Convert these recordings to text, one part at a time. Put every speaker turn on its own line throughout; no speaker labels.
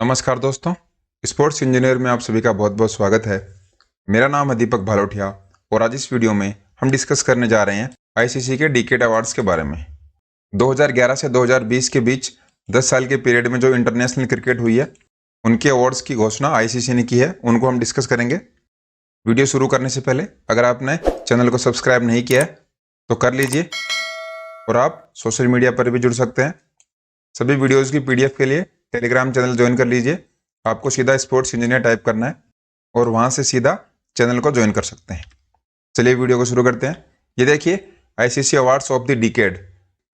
नमस्कार दोस्तों, sports engineer में आप सभी का बहुत बहुत स्वागत है। मेरा नाम है दीपक भालोठिया और आज इस वीडियो में हम डिस्कस करने जा रहे हैं आईसीसी के डिकेड अवार्ड्स के बारे में। 2011 से 2020 के बीच 10 साल के पीरियड में जो इंटरनेशनल क्रिकेट हुई है उनके अवार्ड्स की घोषणा आईसीसी ने की है, उनको हम डिस्कस करेंगे। वीडियो शुरू करने से पहले अगर आपने चैनल को सब्सक्राइब नहीं किया है तो कर लीजिए और आप सोशल मीडिया पर भी जुड़ सकते हैं। सभी वीडियोज़ की PDF के लिए टेलीग्राम चैनल ज्वाइन कर लीजिए। आपको सीधा स्पोर्ट्स इंजीनियर टाइप करना है और वहां से सीधा चैनल को ज्वाइन कर सकते हैं। चलिए वीडियो को शुरू करते हैं। ये देखिए, ICC awards of the decade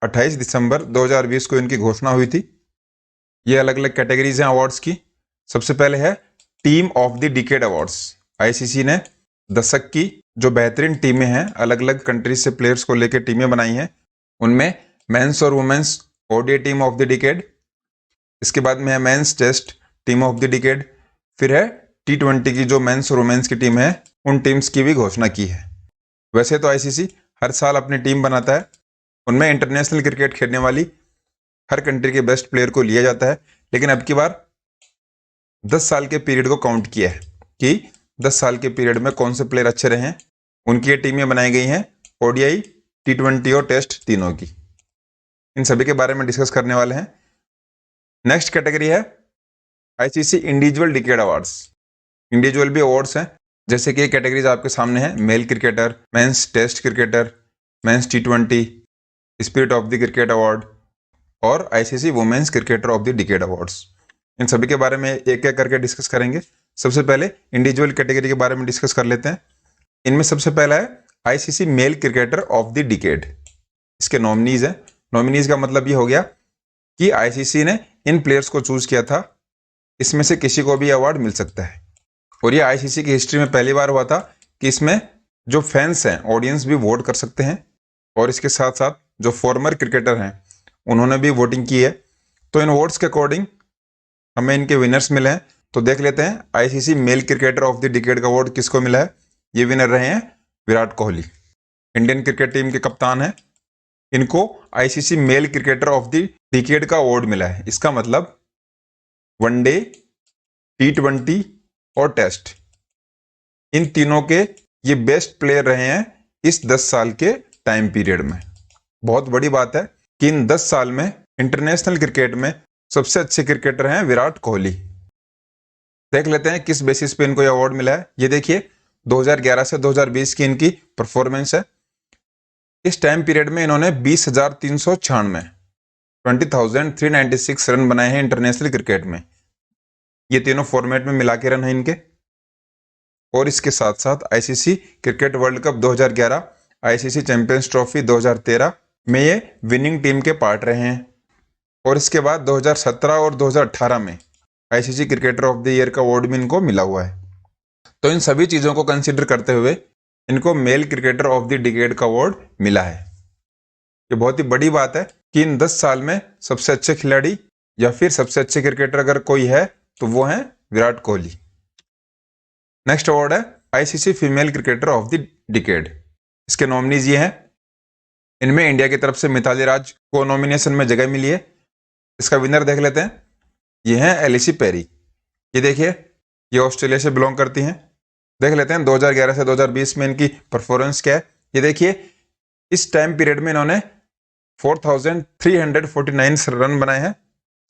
28 दिसंबर 2020 को इनकी घोषणा हुई थी। ये अलग अलग कैटेगरीज हैं अवार्ड्स की। सबसे पहले है team of the decade awards. ICC ने दशक की जो बेहतरीन टीमें हैं, अलग अलग कंट्रीज से प्लेयर्स को लेकर टीमें बनाई हैं, उनमें मेंस और women's ODI team of the decade, इसके बाद में है men's test team of the decade, फिर है T20 की जो मेंस और वुमेन्स की टीम है उन टीम्स की भी घोषणा की है। वैसे तो आईसीसी हर साल अपनी टीम बनाता है, उनमें इंटरनेशनल क्रिकेट खेलने वाली हर कंट्री के बेस्ट प्लेयर को लिया जाता है, लेकिन अब की बार 10 साल के पीरियड को काउंट किया है कि 10 साल के पीरियड में कौन से प्लेयर अच्छे रहे हैं। उनकी ये टीमें बनाई गई हैं, ओडीआई, T20 और टेस्ट तीनों की। इन सभी के बारे में डिस्कस करने वाले हैं। नेक्स्ट कैटेगरी है ICC individual decade awards. Individual भी अवार्ड्स हैं, जैसे कि कैटेगरीज आपके सामने है, male cricketer, men's test cricketer, men's T20, spirit of the cricket award और ICC women's cricketer of the decade awards. इन सभी के बारे में एक एक करके डिस्कस करेंगे। सबसे पहले इंडिविजुअल कैटेगरी के बारे में डिस्कस कर लेते हैं। इनमें सबसे पहला है ICC male cricketer of the decade. इसके नॉमिनीज हैं। नॉमिनीज का मतलब ये हो गया कि आईसीसी ने इन प्लेयर्स को चूज किया था, इसमें से किसी को भी अवार्ड मिल सकता है। और ये आईसीसी की हिस्ट्री में पहली बार हुआ था कि इसमें जो फैंस हैं, ऑडियंस भी वोट कर सकते हैं, और इसके साथ साथ जो फॉर्मर क्रिकेटर हैं उन्होंने भी वोटिंग की है। तो इन वोट्स के अकॉर्डिंग हमें इनके विनर्स मिले हैं। तो देख लेते हैं ICC male cricketer of the decade का अवार्ड किसको मिला है। ये विनर रहे हैं Virat Kohli, Indian cricket team के कप्तान हैं। इनको ICC male cricketer of the decade का अवार्ड मिला है। इसका मतलब वनडे, T20 और टेस्ट, इन तीनों के ये बेस्ट प्लेयर रहे हैं इस 10 साल के टाइम पीरियड में। बहुत बड़ी बात है कि इन 10 साल में इंटरनेशनल क्रिकेट में सबसे अच्छे क्रिकेटर हैं विराट कोहली। देख लेते हैं किस बेसिस पे इनको ये अवार्ड मिला है। ये देखिए, 2011 से 2020 की इनकी परफॉर्मेंस है। इस टाइम पीरियड में इन्होंने 20,396 20,396 रन बनाए हैं इंटरनेशनल क्रिकेट में। ये तीनों फॉर्मेट में मिला के रन है इनके। और इसके साथ साथ ICC cricket world cup 2011, ICC champions trophy 2013 में ये विनिंग टीम के पार्ट रहे हैं। और इसके बाद 2017 और 2018 में ICC cricketer of the year का अवार्ड भी इनको मिला हुआ है। तो इन सभी चीज़ों को कंसिडर करते हुए इनको mail cricketer of the decade का अवार्ड मिला है। ये बहुत ही बड़ी बात है कि इन 10 साल में सबसे अच्छे खिलाड़ी या फिर सबसे अच्छे क्रिकेटर अगर कोई है तो वो है विराट कोहली। नेक्स्ट अवार्ड है ICC female cricketer of the decade. इसके नॉमिनीज ये हैं। इनमें इंडिया की तरफ से मिताली राज को नॉमिनेशन में जगह मिली है। इसका विनर देख लेते हैं। ये हैं एलिसी पेरी। ये देखिए, ये ऑस्ट्रेलिया से बिलोंग करती हैं। देख लेते हैं 2011 से 2020 में इनकी परफॉर्मेंस क्या है। ये देखिए, इस टाइम पीरियड में इन्होंने 4,349 रन बनाए हैं,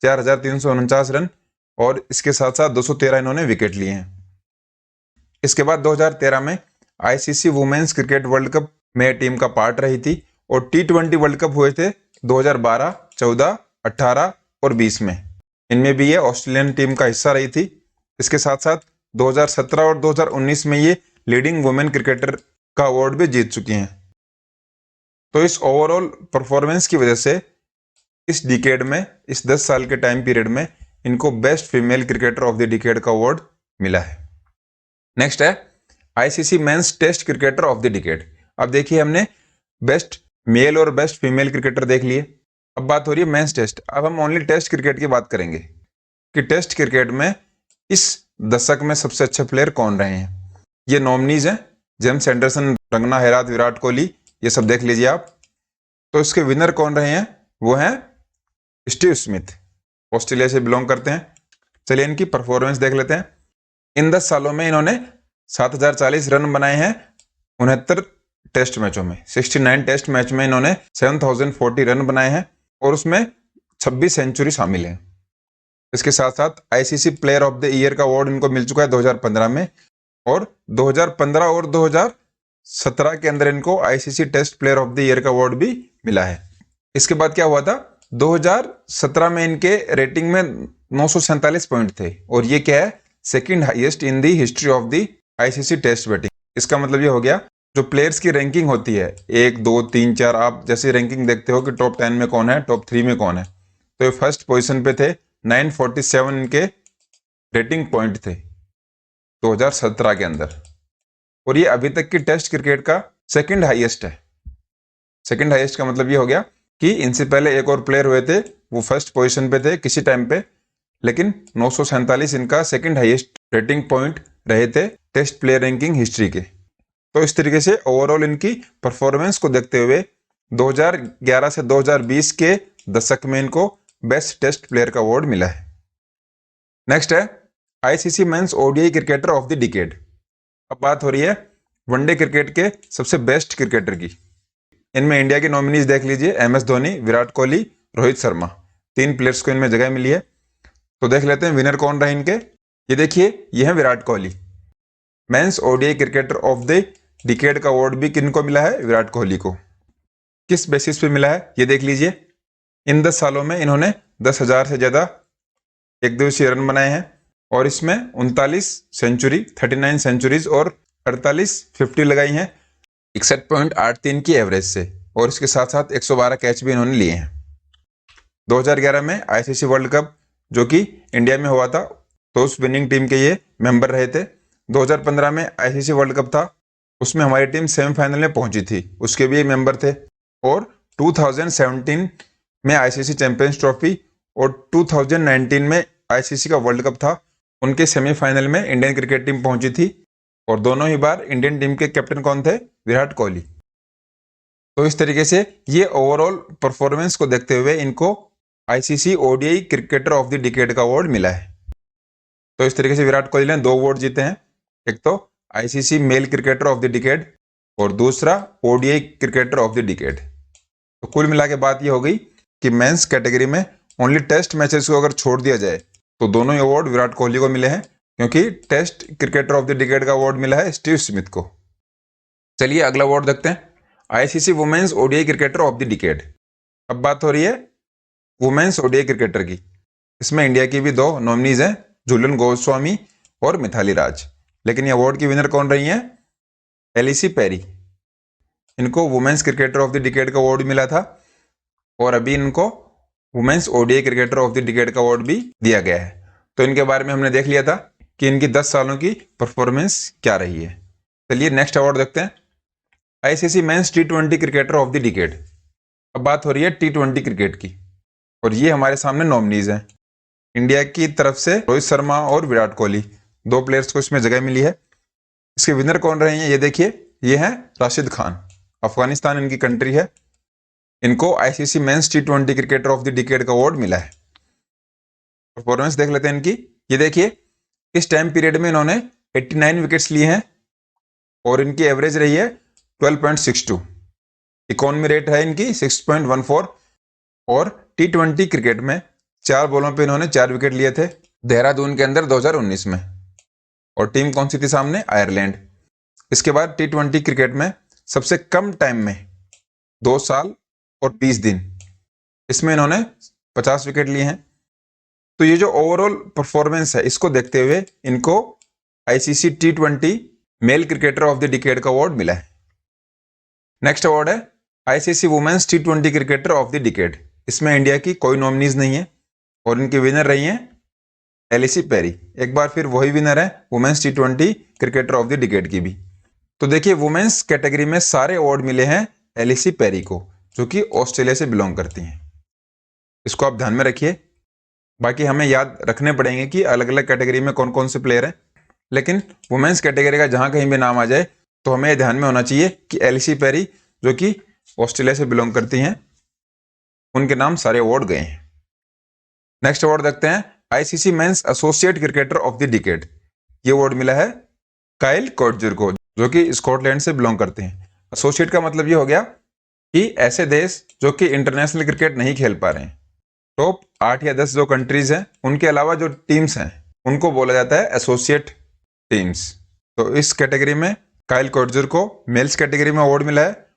4,349 रन, और इसके साथ साथ 213 इन्होंने विकेट लिए हैं। इसके बाद 2013 में ICC women's cricket world cup में टीम का पार्ट रही थी, और T20 वर्ल्ड कप हुए थे 2012, 14, 18 और 20 में। इनमें भी ये ऑस्ट्रेलियन टीम का हिस्सा रही थी। इसके साथ साथ 2017 और 2019 में ये लीडिंग वुमेन क्रिकेटर का अवार्ड भी जीत चुकी हैं। तो इस ओवरऑल परफॉर्मेंस की वजह से इस डिकेड में, इस 10 साल के टाइम पीरियड में इनको best female cricketer of the decade का अवार्ड मिला है। नेक्स्ट है ICC men's test cricketer of the decade. अब देखिए, हमने बेस्ट मेल और बेस्ट फीमेल क्रिकेटर देख लिए। अब बात हो रही है मेंस टेस्ट। अब हम ओनली टेस्ट क्रिकेट की बात करेंगे कि टेस्ट क्रिकेट में इस दशक में सबसे अच्छे प्लेयर कौन रहे हैं। ये नॉमिनीज हैं, जेम्स एंडरसन, रंगना हेराथ, विराट कोहली, ये सब देख लीजिए आप। तो इसके विनर कौन रहे हैं, वो हैं स्टीव स्मिथ, ऑस्ट्रेलिया से बिलोंग करते हैं। चलिए इनकी परफॉर्मेंस देख लेते हैं। इन 10 सालों में इन्होंने 7040 रन बनाए हैं 69 टेस्ट मैचों में। 69 टेस्ट मैच में इन्होंने 7040 रन बनाए हैं और उसमें 26 सेंचुरी शामिल है। इसके साथ साथ ICC player of the year का अवार्ड इनको मिल चुका है 2015 में, और 2015 और 2017 के अंदर इनको ICC test player of the year का अवार्ड भी मिला है। इसके बाद क्या हुआ था, 2017 में इनके रेटिंग में 947 पॉइंट थे और ये क्या है, second highest in the history of the ICC test batting. इसका मतलब ये हो गया, जो प्लेयर्स की रैंकिंग होती है 1 2 3 4, आप जैसे रैंकिंग देखते हो कि टॉप 10 में कौन है, टॉप 3 में कौन है, तो ये फर्स्ट पोजीशन पे थे। 947 इनके रेटिंग पॉइंट थे 2017 के अंदर, और ये अभी तक की टेस्ट क्रिकेट का सेकंड हाईएस्ट है। सेकंड हाईएस्ट का मतलब ये हो गया कि इनसे पहले एक और प्लेयर हुए थे, वो फर्स्ट पोजीशन पे थे किसी टाइम पे, लेकिन 947 इनका सेकंड हाईएस्ट रेटिंग पॉइंट रहे थे टेस्ट प्लेयर रैंकिंग हिस्ट्री के। तो इस तरीके से ओवरऑल इनकी परफॉर्मेंस को देखते हुए 2011 से 2020 के दशक में इनको बेस्ट टेस्ट प्लेयर का अवार्ड मिला है। नेक्स्ट है ICC men's ODI cricketer of the decade. अब बात हो रही है वनडे क्रिकेट के सबसे बेस्ट क्रिकेटर की। इनमें इंडिया के नॉमिनीज देख लीजिए, एमएस धोनी, विराट कोहली, रोहित शर्मा, 3 प्लेयर्स को इनमें जगह मिली है। तो देख लेते हैं विनर कौन रहे इनके। ये देखिए, ये है Virat Kohli. Mains ODI cricketer of the decade का अवार्ड भी किनको मिला है, विराट कोहली को। किस बेसिस पे मिला है ये देख लीजिए। इन 10 सालों में इन्होंने 10,000 से ज्यादा एक दिवसीय रन बनाए हैं और इसमें 39 सेंचुरी, 39 सेंचुरीज और 48 50 लगाई हैं 61.83 की एवरेज से, और इसके साथ साथ 112 कैच भी इन्होंने लिए हैं। 2011 में आईसीसी वर्ल्ड कप जो कि इंडिया में हुआ था, तो उस विनिंग टीम के ये मेंबर रहे थे। 2015 में आईसीसी वर्ल्ड कप था, उसमें हमारी टीम सेमीफाइनल में पहुंची थी, उसके भी ये मेंबर थे। और 2017 में आईसीसी चैंपियंस ट्रॉफी और 2019 में आईसीसी का वर्ल्ड कप था, उनके सेमीफाइनल में इंडियन क्रिकेट टीम पहुंची थी, और दोनों ही बार इंडियन टीम के कैप्टन कौन थे, विराट कोहली। तो इस तरीके से ये ओवरऑल परफॉर्मेंस को देखते हुए इनको ICC ODI cricketer of the decade का अवार्ड मिला है। तो इस तरीके से विराट कोहली ने 2 अवार्ड जीते हैं, एक तो ICC male cricketer of the decade और दूसरा ODI cricketer of the decade. तो कुल मिला के बात ये हो गई कि मेंस कैटेगरी में ओनली टेस्ट मैचेस को अगर छोड़ दिया जाए तो दोनों ही अवार्ड विराट कोहली को मिले हैं, क्योंकि test cricketer of the decade का अवार्ड मिला है स्टीव स्मिथ को। चलिए अगला अवार्ड देखते हैं, ICC women's ODI cricketer of the decade. अब बात हो रही है वुमेन्स ओडीआई क्रिकेटर की। इसमें इंडिया की भी 2 नॉमिनीज हैं, झूलन गोस्वामी और मिथाली राज। लेकिन ये अवार्ड की विनर कौन रही हैं, एलिसी पेरी। इनको women's cricketer of the decade का अवार्ड मिला था, और अभी इनको women's ODI cricketer of the decade का अवार्ड भी दिया गया है। तो इनके बारे में हमने देख लिया था कि इनकी 10 सालों की परफॉर्मेंस क्या रही है। चलिए नेक्स्ट अवार्ड देखते हैं, आईसीसी मेंस टी20 क्रिकेटर ऑफ द डिकेड। अब बात हो रही है टी20 क्रिकेट की, और ये हमारे सामने नॉमिनीज हैं। इंडिया की तरफ से रोहित शर्मा और विराट कोहली, 2 प्लेयर्स को इसमें जगह मिली है। इसके विनर कौन रहे हैं ये देखिए, ये हैं राशिद खान, अफगानिस्तान इनकी कंट्री है। इनको आईसीसी मेंस टी20 क्रिकेटर ऑफ द डिकेड का अवार्ड मिला है। परफॉर्मेंस देख लेते हैं इनकी। ये देखिए, इस टाइम पीरियड में इन्होंने 89 विकेट्स लिए हैं और इनकी एवरेज रही है 12.62। इकोनॉमी रेट है इनकी 6.14, और टी20 क्रिकेट में 4 बॉलों पे इन्होंने 4 विकेट लिए थे देहरादून के अंदर 2019 में। और टीम कौन सी थी सामने, आयरलैंड। इसके बाद टी20 क्रिकेट में सबसे कम टाइम में 2 साल और 20 दिन, इसमें इन्होंने 50 विकेट लिए हैं। तो ये जो ओवरऑल परफॉर्मेंस है, इसको देखते हुए इनको आईसीसी टी20 male cricketer of the decade का अवार्ड मिला है। नेक्स्ट अवार्ड है आईसीसी वुमेन्स टी20 क्रिकेटर ऑफ द डिकेड। इसमें इंडिया की कोई नॉमिनीज नहीं है, और इनकी विनर रही हैं एलिसी पेरी। एक बार फिर वही विनर है वुमेन्स टी20 क्रिकेटर ऑफ द डिकेड की भी। तो देखिए, वुमेन्स कैटेगरी में सारे अवार्ड मिले हैं एलिसी पेरी को, जो कि ऑस्ट्रेलिया से बिलोंग करती हैं। इसको आप ध्यान में रखिए। बाकी हमें याद रखने पड़ेंगे कि अलग अलग कैटेगरी में कौन कौन से प्लेयर हैं, लेकिन वुमेन्स कैटेगरी का जहां कहीं भी नाम आ जाए तो हमें ध्यान में होना चाहिए कि एलिसी पेरी, जो कि ऑस्ट्रेलिया से बिलोंग करती हैं, उनके नाम सारे अवार्ड गए हैं। नेक्स्ट अवार्ड देखते हैं, ICC mains associate cricketer of the decade. ये अवार्ड मिला है काइल कोटजर को, जो कि स्कॉटलैंड से बिलोंग करते हैं। एसोसिएट का मतलब ये हो गया कि ऐसे देश जो कि इंटरनेशनल क्रिकेट नहीं खेल पा रहे हैं, टॉप 8 या 10 जो कंट्रीज हैं, उनके अलावा जो टीम्स हैं उनको बोला जाता है एसोसिएट टीम्स। तो इस कैटेगरी में काइल कोटजर को मेल्स कैटेगरी में अवार्ड मिला है,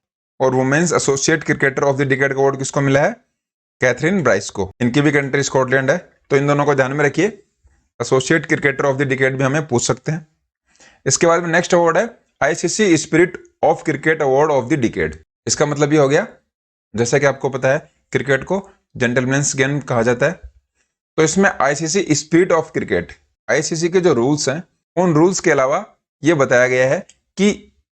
और women's associate cricketer of the decade का अवार्ड किसको मिला है? कैथरीन ब्राइस को। इनकी भी कंट्री स्कॉटलैंड है, तो इन दोनों को ध्यान में रखिए। Associate cricketer of the decade भी हमें पूछ सकते हैं। इसके बाद में नेक्स्ट अवार्ड है ICC spirit of cricket award of the decade. इसका मतलब ये हो गया, जैसा कि आपको पता है क्रिकेट को जेंटलमैन्स गेम कहा जाता है, तो इसमें ICC spirit of cricket, ICC के जो रूल्स हैं उन रूल्स के अलावा ये बताया गया है कि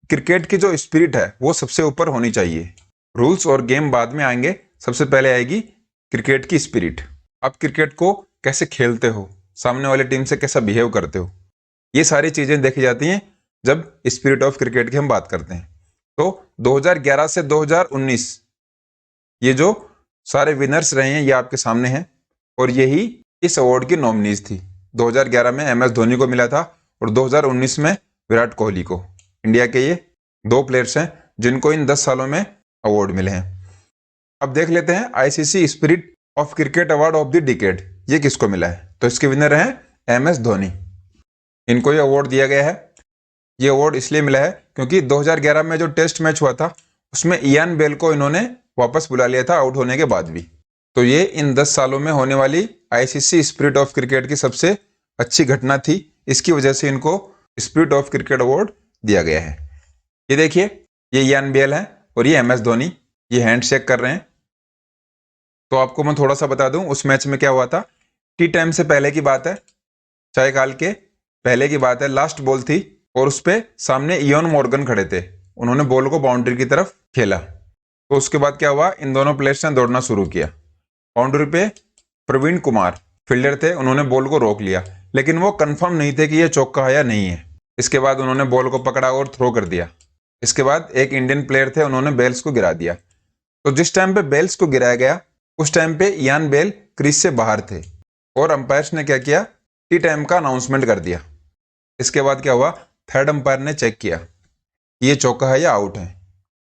क्रिकेट की जो स्पिरिट है वो सबसे ऊपर होनी चाहिए। रूल्स और गेम बाद में आएंगे, सबसे पहले आएगी क्रिकेट की स्पिरिट। आप क्रिकेट को कैसे खेलते हो, सामने वाली टीम से कैसा बिहेव करते हो, ये सारी चीजें देखी जाती हैं जब स्पिरिट ऑफ क्रिकेट की हम बात करते हैं। तो 2011 से 2019 ये जो सारे विनर्स रहे हैं ये आपके सामने हैं, और यही इस अवार्ड की नॉमिनीज थी। 2011 में एमएस धोनी को मिला था, और 2019 में विराट कोहली को। इंडिया के ये 2 प्लेयर्स हैं जिनको इन 10 सालों में अवार्ड मिले हैं। अब देख लेते हैं ICC spirit of cricket award of the decade ये किसको मिला है। तो इसके विनर हैं एमएस धोनी। इनको ये अवार्ड दिया गया है। ये अवार्ड इसलिए मिला है क्योंकि 2011 में जो टेस्ट मैच हुआ था उसमें इयान बेल को इन्होंने वापस बुला लिया था आउट होने के बाद भी। तो ये इन 10 सालों में होने वाली आईसीसी स्पिरिट ऑफ क्रिकेट की सबसे अच्छी घटना थी। इसकी वजह से इनको स्पिरिट ऑफ क्रिकेट अवार्ड दिया गया है। ये देखिए, ये इयान बेल है और ये एमएस धोनी, ये हैंडशेक कर रहे हैं। तो आपको मैं थोड़ा सा बता दूं उस मैच में क्या हुआ था। टी टाइम से पहले की बात है, चाय काल के पहले की बात है, लास्ट बॉल थी और उस पे सामने इयोन मॉर्गन खड़े थे। उन्होंने बॉल को बाउंड्री की तरफ खेला, तो उसके बाद क्या हुआ, इन दोनों प्लेयर्स ने दौड़ना शुरू किया। बाउंड्री पे प्रवीण कुमार फील्डर थे, उन्होंने बॉल को रोक लिया, लेकिन वो कंफर्म नहीं थे कि ये चौका है या नहीं है। इसके बाद उन्होंने बॉल को पकड़ा और थ्रो कर दिया। इसके बाद एक इंडियन प्लेयर थे, उन्होंने बेल्स को गिरा दिया। तो जिस टाइम पे बेल्स को गिराया गया उस टाइम पे इयान बेल क्रीज से बाहर थे, और अंपायर्स ने क्या किया, टी टाइम का अनाउंसमेंट कर दिया। इसके बाद क्या हुआ, थर्ड अंपायर ने चेक किया कि ये चौका है या आउट है।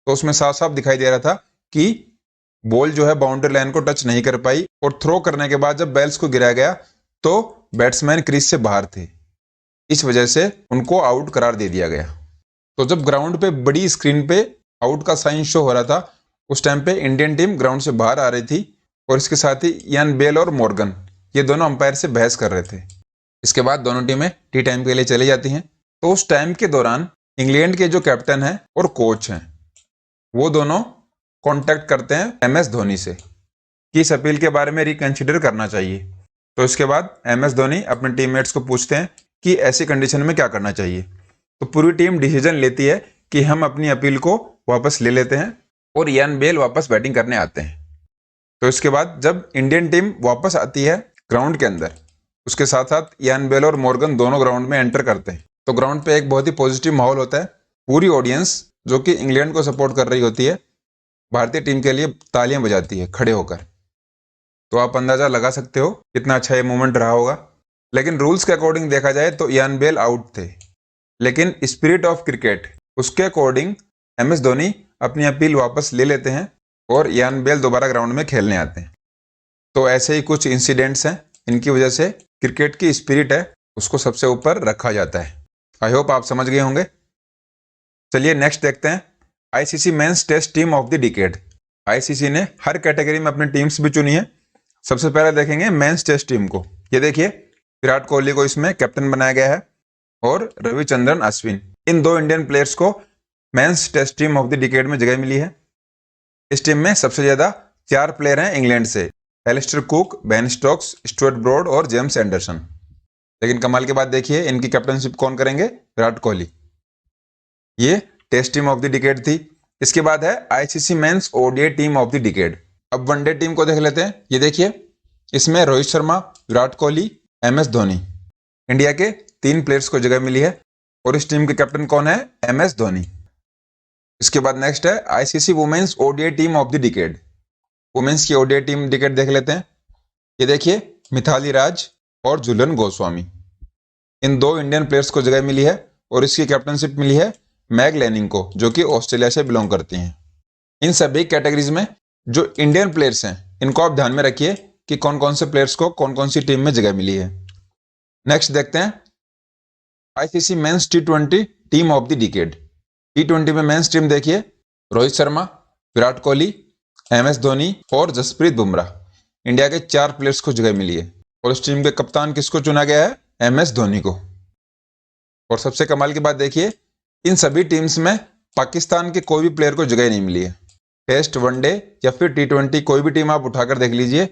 तो उसमें साफ साफ दिखाई दे रहा था कि बॉल जो है बाउंड्री लाइन को टच नहीं कर पाई, और थ्रो करने के बाद जब बेल्स को गिराया गया तो बैट्समैन क्रीज से बाहर थे। इस वजह से उनको आउट करार दे दिया गया। तो जब ग्राउंड पे बड़ी स्क्रीन पे आउट का साइन शो हो रहा था उस टाइम पे इंडियन टीम ग्राउंड से बाहर आ रही थी, और इसके साथ ही इयान बेल और मॉर्गन ये दोनों अंपायर से बहस कर रहे थे। इसके बाद दोनों टीमें टी टाइम के लिए चली जाती हैं। तो उस टाइम के दौरान इंग्लैंड के जो कैप्टन हैं और कोच हैं वो दोनों कांटेक्ट करते हैं एमएस धोनी से कि इस अपील के बारे में रिकंसिडर करना चाहिए। तो इसके बाद एमएस धोनी अपने टीममेट्स को पूछते हैं कि ऐसी कंडीशन में क्या करना चाहिए। तो पूरी टीम डिसीजन लेती है कि हम अपनी अपील को वापस ले लेते हैं और इयान बेल वापस बैटिंग करने आते हैं। तो इसके बाद जब इंडियन टीम वापस आती है ग्राउंड के अंदर, उसके साथ साथ इयान बेल और मॉर्गन दोनों ग्राउंड में एंटर करते हैं। तो ग्राउंड पे एक बहुत ही पॉजिटिव माहौल होता है। पूरी ऑडियंस जो कि इंग्लैंड को सपोर्ट कर रही होती है भारतीय टीम के लिए तालियां बजाती है खड़े होकर। तो आप अंदाजा लगा सकते हो कितना अच्छा ये मोमेंट रहा होगा। लेकिन रूल्स के अकॉर्डिंग देखा जाए तो इयान बेल आउट थे, लेकिन स्पिरिट ऑफ क्रिकेट उसके अकॉर्डिंग एमएस धोनी अपनी अपील वापस ले लेते हैं और इयान बेल दोबारा ग्राउंड में खेलने आते हैं। तो ऐसे ही कुछ इंसिडेंट्स हैं, इनकी वजह से क्रिकेट की स्पिरिट है उसको सबसे ऊपर रखा जाता है। आई होप आप समझ गए होंगे। चलिए नेक्स्ट देखते हैं ICC men's test team of the decade. ICC ने हर कैटेगरी में अपनी टीम्स भी चुनी है। सबसे पहले देखेंगे मेंस टेस्ट टीम को। ये देखिए, विराट कोहली को इसमें कैप्टन बनाया गया है और रविचंद्रन अश्विन, इन 2 इंडियन प्लेयर्स को men's test team of the decade में जगह मिली है। इस टीम में सबसे ज्यादा 4 प्लेयर हैं इंग्लैंड से, Alastair Cook, Ben Stokes, Stuart Broad और जेम्स एंडरसन। लेकिन कमाल की बात देखिए, इनकी कैप्टनशिप कौन करेंगे, विराट कोहली। ये test team of the decade थी। इसके बाद है ICC men's ODI team of the decade. अब वनडे टीम को देख लेते हैं। ये देखिए, इसमें रोहित शर्मा, विराट कोहली, एमएस धोनी, इंडिया के 3 प्लेयर्स को जगह मिली है, और इस टीम के कैप्टन कौन है, एमएस धोनी। इसके बाद नेक्स्ट है ICC women's ODI team of the decade. Women's की ओडीआई टीम डिकेड देख लेते हैं। ये देखिए, मिथाली राज, और झूलन गोस्वामी। इन 2 इंडियन प्लेयर्स को जगह मिली है और इसकी कैप्टनशिप मिली है मैग लैनिंग को, जो कि ऑस्ट्रेलिया से बिलोंग करती हैं। इन सभी कैटेगरीज में जो इंडियन प्लेयर्स हैं इनको आप ध्यान में रखिए कि कौन कौन से प्लेयर्स को कौन कौन सी टीम में जगह मिली है। नेक्स्ट देखते हैं आईसीसी मेंस टी20 टीम ऑफ द डिकेड। टी20 में मेंस टीम देखिए, रोहित शर्मा, विराट कोहली, एमएस धोनी और जसप्रीत बुमराह। इंडिया के 4 प्लेयर्स को जगह मिली है और इस टीम के कप्तान किसको चुना गया है? एमएस धोनी को। और सबसे कमाल की बात देखिए, इन सभी टीम्स में पाकिस्तान के कोई भी प्लेयर को जगह नहीं मिली है। टेस्ट, वनडे या फिर टी20 कोई भी टीम आप उठाकर देख लीजिए,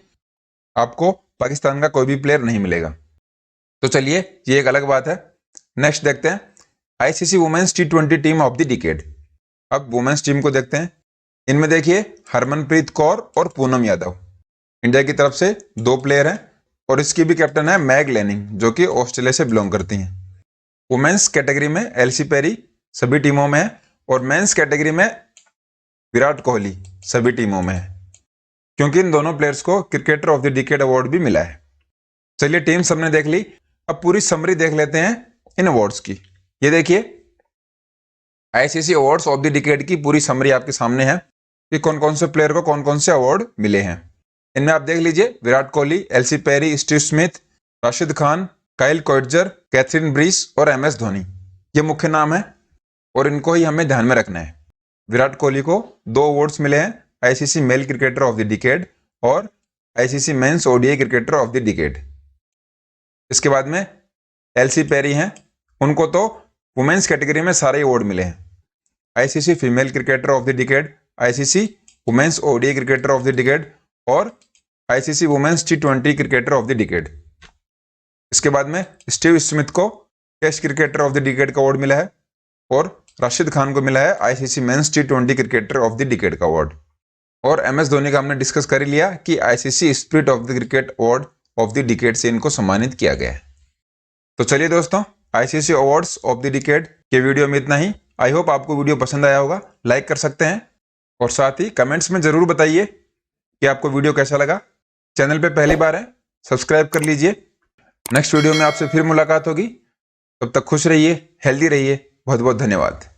आपको पाकिस्तान का कोई भी प्लेयर नहीं मिलेगा। तो चलिए, ये एक अलग बात है। नेक्स्ट देखते हैं आईसीसी वुमेन्स टी20 टीम ऑफ द डिकेड। अब वुमेन्स टीम को देखते हैं। इनमें देखिए हरमनप्रीत कौर और पूनम यादव। इंडिया की तरफ से 2 प्लेयर हैं और इसकी भी कैप्टन है मैग लैनिंग, जो कि ऑस्ट्रेलिया से बिलोंग करती हैं। वुमेन्स कैटेगरी में एलसी पेरी सभी टीमों में है और मेंस कैटेगरी में विराट कोहली सभी टीमों में है, क्योंकि इन दोनों प्लेयर्स को cricketer of the decade award भी मिला है। चलिए, टीम सबने देख ली, अब पूरी समरी देख लेते हैं इन अवार्ड्स की। ये देखिए ICC awards of the decade की पूरी समरी आपके सामने है कि कौन कौन से प्लेयर को कौन कौन से अवार्ड मिले हैं। इनमें आप देख लीजिए Virat Kohli, Ellyse Perry, Steve Smith, Rashid Khan, Kyle Coetzer, Kathryn Bryce और एमएस धोनी। ये मुख्य नाम है और इनको ही हमें ध्यान में रखना है। विराट कोहली को 2 अवार्ड्स मिले हैं, ICC male cricketer of the decade और ICC men's ODI cricketer of the decade. इसके बाद में एलसी पेरी हैं, उनको तो वुमेन्स कैटेगरी में सारे अवार्ड मिले हैं। ICC female cricketer of the decade, ICC women's ODI cricketer of the decade और आईसीसी वुमेन्स टी20 क्रिकेटर ऑफ द डिकेड। इसके बाद में स्टीव स्मिथ को test cricketer of the decade का अवार्ड मिला है और राशिद खान को मिला है आईसीसी मेंस टी20 क्रिकेटर ऑफ द डिकेड का अवार्ड। और एमएस धोनी का हमने डिस्कस कर लिया कि ICC spirit of the cricket award of the decade से इनको सम्मानित किया गया है। तो चलिए दोस्तों, ICC awards of the decade के वीडियो में इतना ही। आई होप आपको वीडियो पसंद आया होगा। लाइक कर सकते हैं और साथ ही कमेंट्स में जरूर बताइए कि आपको वीडियो कैसा लगा। चैनल पे पहली बार है, सब्सक्राइब कर लीजिए। नेक्स्ट वीडियो में आपसे फिर मुलाकात होगी। तब तक खुश रहिए, हेल्दी रहिए। बहुत बहुत धन्यवाद।